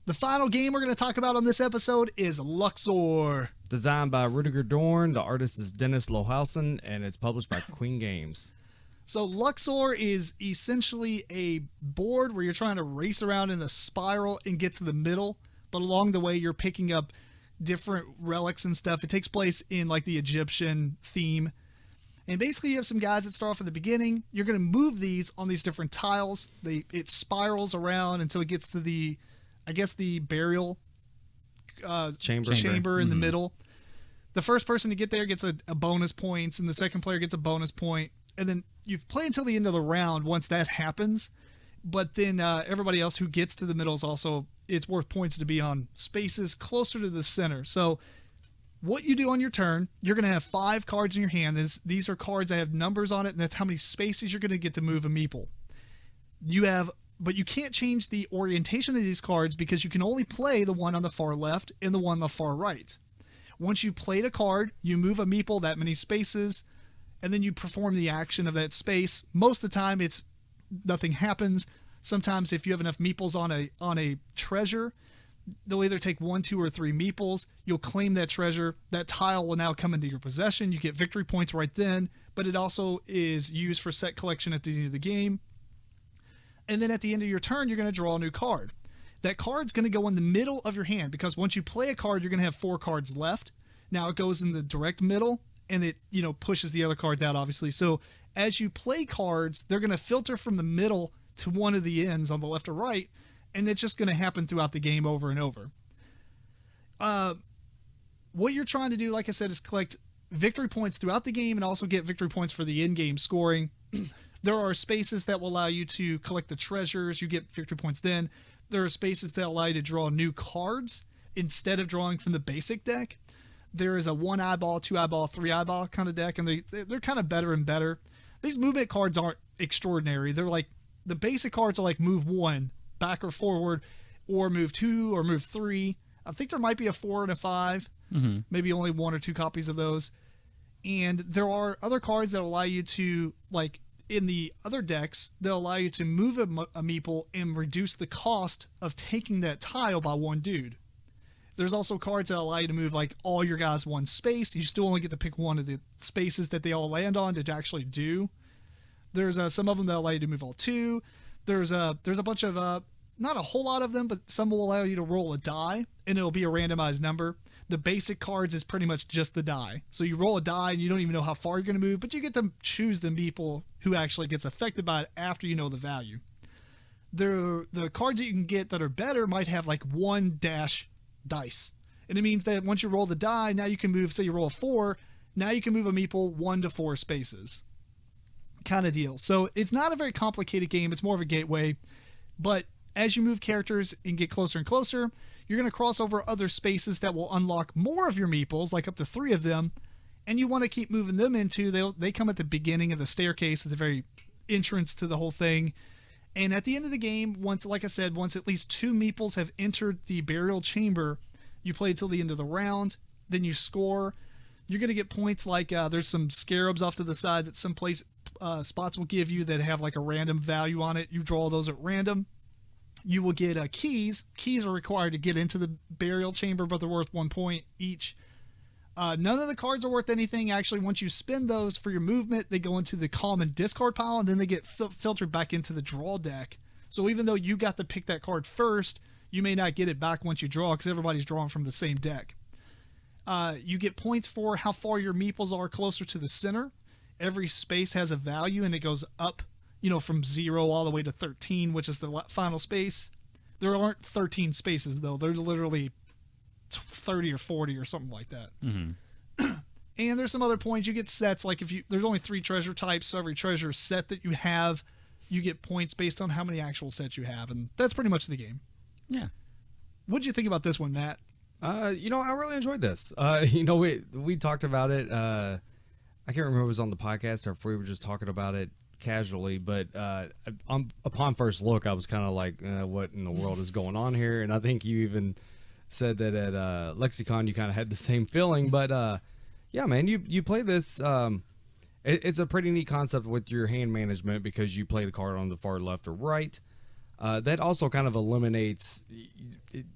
The final game we're going to talk about on this episode is Luxor. Designed by Rüdiger Dorn, the artist is Dennis Lohausen, and it's published by Queen Games. So Luxor is essentially a board where you're trying to race around in a spiral and get to the middle, but along the way you're picking up different relics and stuff. It takes place in like the Egyptian theme. And basically you have some guys that start off at the beginning. You're going to move these on these different tiles. It spirals around until it gets to the burial chamber in the middle. The first person to get there gets a bonus points, and the second player gets a bonus point. And then you play until the end of the round once that happens. But then everybody else who gets to the middle is also, it's worth points to be on spaces closer to the center. So what you do on your turn, you're going to have 5 cards in your hand. These are cards that have numbers on it, and that's how many spaces you're going to get to move a meeple. But you can't change the orientation of these cards because you can only play the one on the far left and the one on the far right. Once you played a card, you move a meeple that many spaces, and then you perform the action of that space. Most of the time, nothing happens. Sometimes if you have enough meeples on a treasure, they'll either take 1, 2, or 3 meeples. You'll claim that treasure. That tile will now come into your possession. You get victory points right then, but it also is used for set collection at the end of the game. And then at the end of your turn, you're going to draw a new card. That card's going to go in the middle of your hand because once you play a card, you're going to have 4 cards left. Now it goes in the direct middle, and it pushes the other cards out, obviously. So as you play cards, they're going to filter from the middle to one of the ends on the left or right, and it's just going to happen throughout the game over and over. What you're trying to do, like I said, is collect victory points throughout the game and also get victory points for the in-game scoring. There are spaces that will allow you to collect the treasures. You get victory points then. There are spaces that allow you to draw new cards instead of drawing from the basic deck. There is a 1 eyeball, 2 eyeball, 3 eyeball kind of deck, and they're kind of better and better. These movement cards aren't extraordinary. They're like, the basic cards are like move 1, back or forward, or move 2 or move 3. I think there might be a 4 and a 5, maybe only 1 or 2 copies of those. And there are other cards that allow you to, like, in the other decks, they'll allow you to move a meeple and reduce the cost of taking that tile by 1 dude. There's also cards that allow you to move like all your guys 1 space. You still only get to pick 1 of the spaces that they all land on to actually do. There's some of them that allow you to move all 2. There's a bunch of not a whole lot of them, but some will allow you to roll a die, and it'll be a randomized number. The basic cards is pretty much just the die. So you roll a die, and you don't even know how far you're going to move, but you get to choose the meeple who actually gets affected by it after you know the value. The cards that you can get that are better might have like 1 dash dice. And it means that once you roll the die, now you can move, say you roll a 4, now you can move a meeple 1 to 4 spaces. Kind of deal. So it's not a very complicated game. It's more of a gateway. But as you move characters and get closer and closer, you're going to cross over other spaces that will unlock more of your meeples, like up to 3 of them, and you want to keep moving them into. They come at the beginning of the staircase, at the very entrance to the whole thing. And at the end of the game, once at least 2 meeples have entered the burial chamber, you play till the end of the round, then you score. You're going to get points like there's some scarabs off to the side that some spots will give you that have like a random value on it. You draw those at random. You will get keys. Keys are required to get into the burial chamber, but they're worth 1 point each. None of the cards are worth anything. Actually, once you spend those for your movement, they go into the common discard pile, and then they get filtered back into the draw deck. So even though you got to pick that card first, you may not get it back once you draw because everybody's drawing from the same deck. You get points for how far your meeples are closer to the center. Every space has a value, and it goes up, from 0 all the way to 13, which is the final space. There aren't 13 spaces, though. They're literally 30 or 40 or something like that. And there's some other points. You get sets, like there's only 3 treasure types, so every treasure set that you have, you get points based on how many actual sets you have, and that's pretty much the game. Yeah. What'd you think about this one, Matt? I really enjoyed this. We talked about it. I can't remember if it was on the podcast or if we were just talking about it casually, but upon first look, I was kind of like, what in the world is going on here? And I think you even said that at Lexicon you kind of had the same feeling. But yeah, man, you play this. It's a pretty neat concept with your hand management because you play the card on the far left or right. That also kind of eliminates,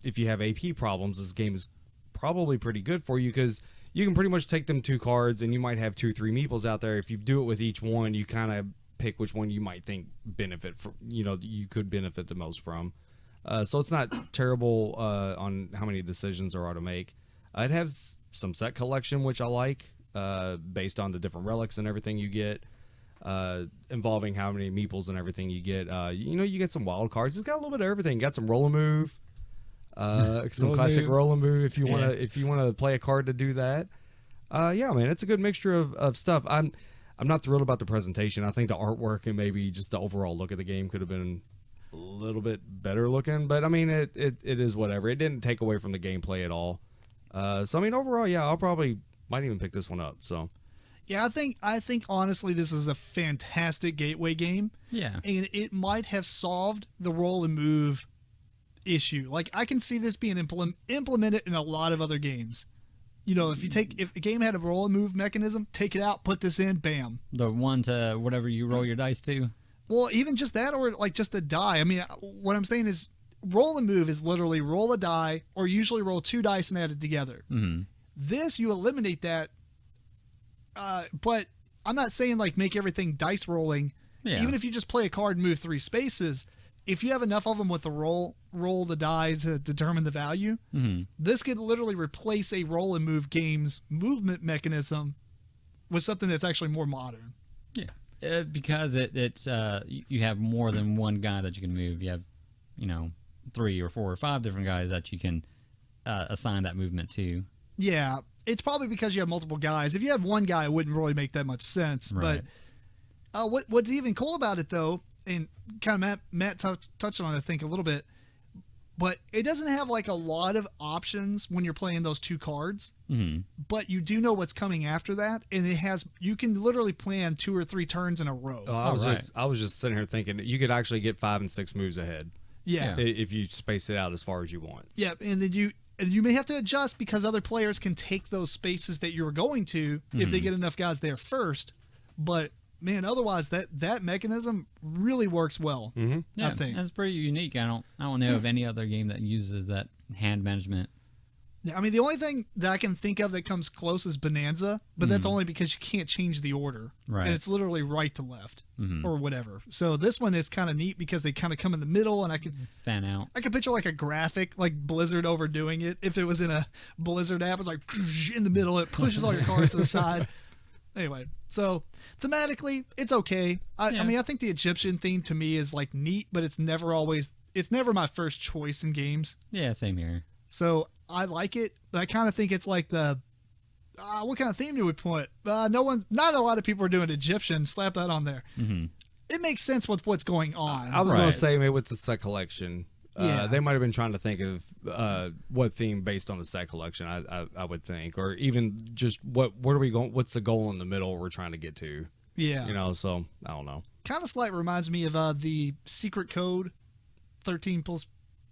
if you have AP problems, this game is probably pretty good for you because you can pretty much take them 2 cards and you might have 2, 3 Meeples out there. If you do it with each one, you kind of pick which one you might think benefit from, you could benefit the most from. So it's not terrible on how many decisions there are to make. It has some set collection, which I like, based on the different relics and everything you get, involving how many Meeples and everything you get. You get some wild cards. It's got a little bit of everything. Got some roll and move, some classic roll and move if you want to play a card to do that. Yeah, man, it's a good mixture of stuff. I'm not thrilled about the presentation. I think the artwork and maybe just the overall look of the game could have been a little bit better looking, but I mean, it is whatever. It didn't take away from the gameplay at all. So I mean, overall, yeah, I'll probably might even pick this one up. So yeah, I think honestly, this is a fantastic gateway game. Yeah, and it might have solved the roll and move issue. Like, I can see this being implemented in a lot of other games. If a game had a roll and move mechanism, take it out, put this in, bam. The one to whatever you roll your dice to. Well, even just that, or like just the die. I mean, what I'm saying is roll and move is literally roll a die, or usually roll 2 dice and add it together. Mm-hmm. This, you eliminate that, but I'm not saying like make everything dice rolling. Yeah. Even if you just play a card and move 3 spaces, if you have enough of them with the roll the die to determine the value, mm-hmm. this could literally replace a roll and move game's movement mechanism with something that's actually more modern. Yeah. Because it's you have more than one guy that you can move. You have 3 or 4 or 5 different guys that you can assign that movement to. Yeah, it's probably because you have multiple guys. If you have one guy, it wouldn't really make that much sense. Right. But what's even cool about it, though, and kind of Matt touched on it, I think, a little bit, but it doesn't have like a lot of options when you're playing those 2 cards. Mm-hmm. But you do know what's coming after that, and you can literally plan 2 or 3 turns in a row. Oh, I was just sitting here thinking you could actually get 5 and 6 moves ahead. Yeah. If you space it out as far as you want. Yeah, and then you may have to adjust because other players can take those spaces that you were going to if they get enough guys there first. But man, otherwise that mechanism really works well. Mm-hmm. Yeah, I think that's pretty unique. I don't know of any other game that uses that hand management. I mean, the only thing that I can think of that comes close is Bonanza, but that's only because you can't change the order. Right. And it's literally right to left Mm-hmm. or whatever. So this one is kind of neat because they kind of come in the middle, and I could picture like a graphic, like Blizzard overdoing it. If it was in a Blizzard app, it's like in the middle, it pushes all your cards to the side. Anyway, so thematically, it's okay. I mean, I think the Egyptian theme to me is like neat, but it's never my first choice in games. Yeah, same here. So I like it, but I kind of think it's like the what kind of theme do we put? Not a lot of people are doing Egyptian. Slap that on there. Mm-hmm. It makes sense with what's going on. I was going to say maybe with the set collection. Yeah. They might have been trying to think of what theme based on the set collection. I would think, or even just where are we going? What's the goal in the middle we're trying to get to? Yeah. So I don't know. Kind of slight reminds me of the secret code, 13 plus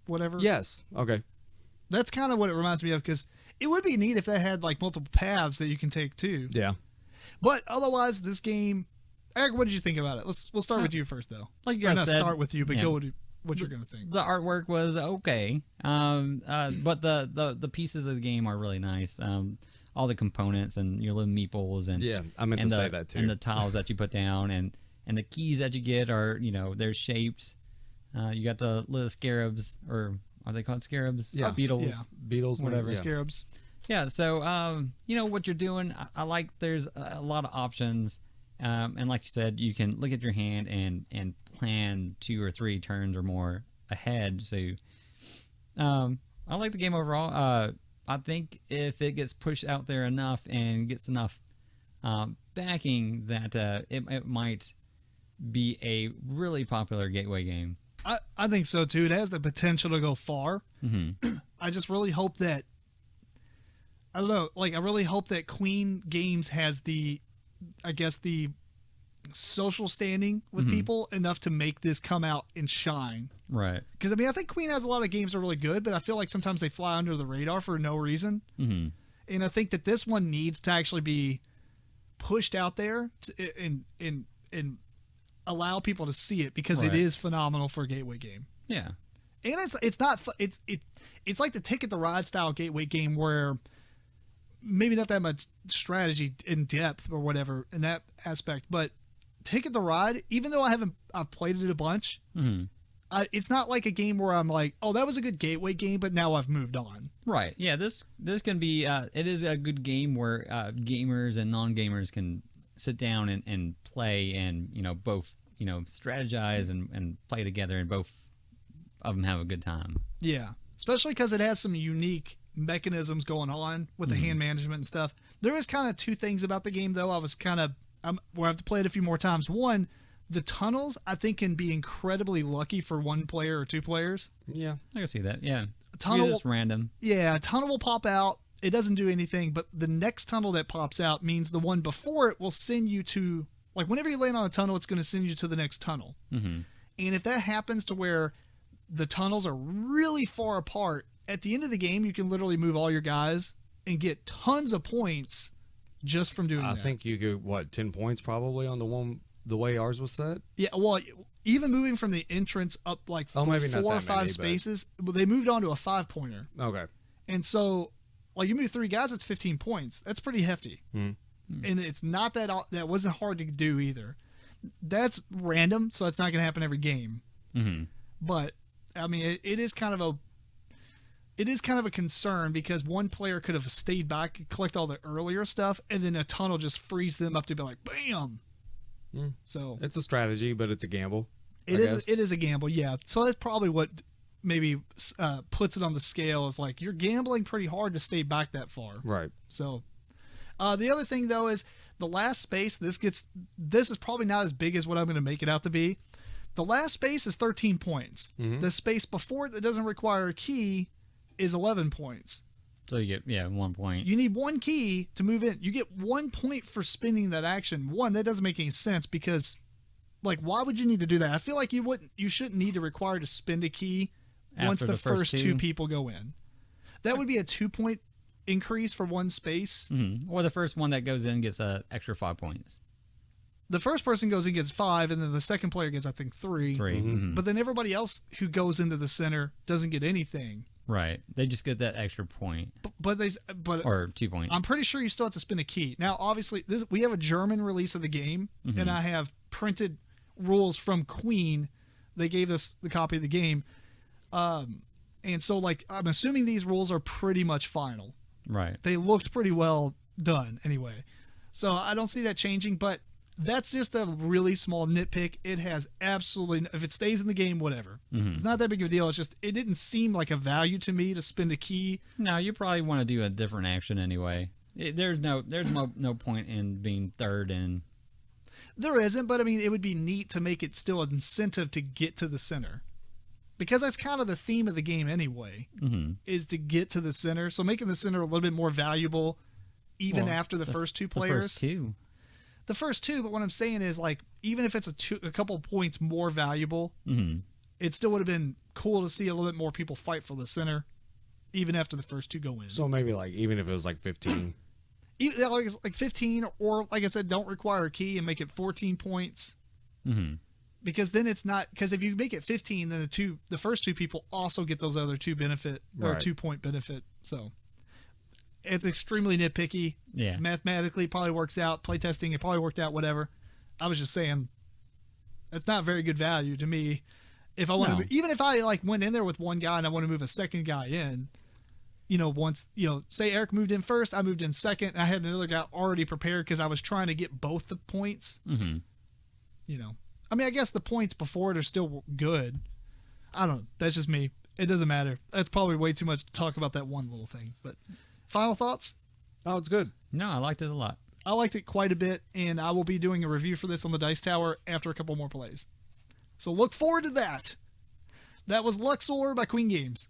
whatever. Yes. Okay. That's kind of what it reminds me of, because it would be neat if that had like multiple paths that you can take too. Yeah. But otherwise, this game, Eric, what did you think about it? We'll start with you first, though. Like you guys not said, start with you, but go with what you're gonna think. The artwork was okay, but the pieces of the game are really nice. All the components and your little meeples and I meant to say that too. And the tiles that you put down and the keys that you get are their shapes. You got the little scarabs, or are they called scarabs? Yeah. Beetles. Yeah. Beetles, Whatever. Yeah. Scarabs. Yeah. So what you're doing. I like. There's a lot of options. And like you said, you can look at your hand and plan 2 or 3 turns or more ahead. So I like the game overall. I think if it gets pushed out there enough and gets enough backing, that it might be a really popular gateway game. I think so too. It has the potential to go far. Mm-hmm. I just really hope that, I don't know, like I really hope that Queen Games has the social standing with people enough to make this come out and shine. Right. Because I mean, I think Queen has a lot of games that are really good, but I feel like sometimes they fly under the radar for no reason. Mm-hmm. And I think that this one needs to actually be pushed out there and allow people to see it, because it Right. is phenomenal for a gateway game. Yeah. And it's not it's like the Ticket to Ride style gateway game where maybe not that much strategy in depth or whatever in that aspect, but Ticket to Ride, even though I've played it a bunch, it's not like a game where I'm like, oh, that was a good gateway game, but now I've moved on. Right. Yeah. This can be. It is a good game where gamers and non-gamers can sit down and play, and both strategize and play together, and both of them have a good time. Yeah, especially because it has some unique mechanisms going on with the hand management and stuff. There is kind of two things about the game, though. Where I have to play it a few more times. One, the tunnels, I think, can be incredibly lucky for one player or two players. Yeah, I can see that. Yeah, tunnel, it's just random. Yeah, a tunnel will pop out. It doesn't do anything, but the next tunnel that pops out means the one before it will send you to, like, whenever you land on a tunnel, it's going to send you to the next tunnel. And if that happens to where the tunnels are really far apart, at the end of the game, you can literally move all your guys and get tons of points just from doing that. I think you could, 10 points probably on the way ours was set? Yeah, well, even moving from the entrance up like maybe not 4 or that 5 many, spaces, well, they moved on to a 5-pointer. Okay. And so, like, you move 3 guys, it's 15 points. That's pretty hefty. And it's not that wasn't hard to do either. That's random, so it's not going to happen every game. But I mean, it is kind of a concern because one player could have stayed back and collect all the earlier stuff, and then a tunnel just frees them up to be like, bam. So it's a strategy, but it's a gamble. It is a gamble, yeah. So that's probably what maybe puts it on the scale, is like you're gambling pretty hard to stay back that far. Right. So the other thing though is the last space. This is probably not as big as what I'm going to make it out to be. The last space is 13 points. The space before it that doesn't require a key is 11 points. So you get 1 point. You need 1 key to move in. You get 1 point for spending that action. That doesn't make any sense because, like, why would you need to do that? I feel like you shouldn't need to require to spend a key once the first two people go in. That would be a 2-point increase for one space. Or the first one that goes in gets an extra 5 points. The first person goes in gets 5, and then the second player gets, I think, 3. But then everybody else who goes into the center doesn't get anything. Right. They just get that extra point. But or 2 points. I'm pretty sure you still have to spend a key. Now, obviously, we have a German release of the game, and I have printed rules from Queen. They gave us the copy of the game. And so, like, I'm assuming these rules are pretty much final. Right. They looked pretty well done anyway. So I don't see that changing, but that's just a really small nitpick. It has absolutely, if it stays in the game, whatever. It's not that big of a deal. It's just, it didn't seem like a value to me to spend a key. No, you probably want to do a different action anyway. There's no point in being third in. There isn't, but I mean, it would be neat to make it still an incentive to get to the center. Because that's kind of the theme of the game anyway, is to get to the center. So making the center a little bit more valuable even after the first two players. The first two, but what I'm saying is, like, even if it's a couple points more valuable, it still would have been cool to see a little bit more people fight for the center, even after the first two go in. So maybe, like, even if it was like 15. Even like 15, or like I said, don't require a key and make it 14 points. Because then it's not, because if you make it 15, then the first two people also get those other 2 benefit or 2-point benefit. So it's extremely nitpicky. Yeah. Mathematically, it probably works out. Playtesting, it probably worked out. Whatever. I was just saying, it's not very good value to me. If I want to, even if I like went in there with one guy and I want to move a second guy in, once say Eric moved in first, I moved in second. And I had another guy already prepared because I was trying to get both the points. I mean, I guess the points before it are still good. I don't know. That's just me. It doesn't matter. That's probably way too much to talk about that one little thing. But final thoughts? Oh, it's good. No, I liked it a lot. I liked it quite a bit, and I will be doing a review for this on the Dice Tower after a couple more plays. So look forward to that. That was Luxor by Queen Games.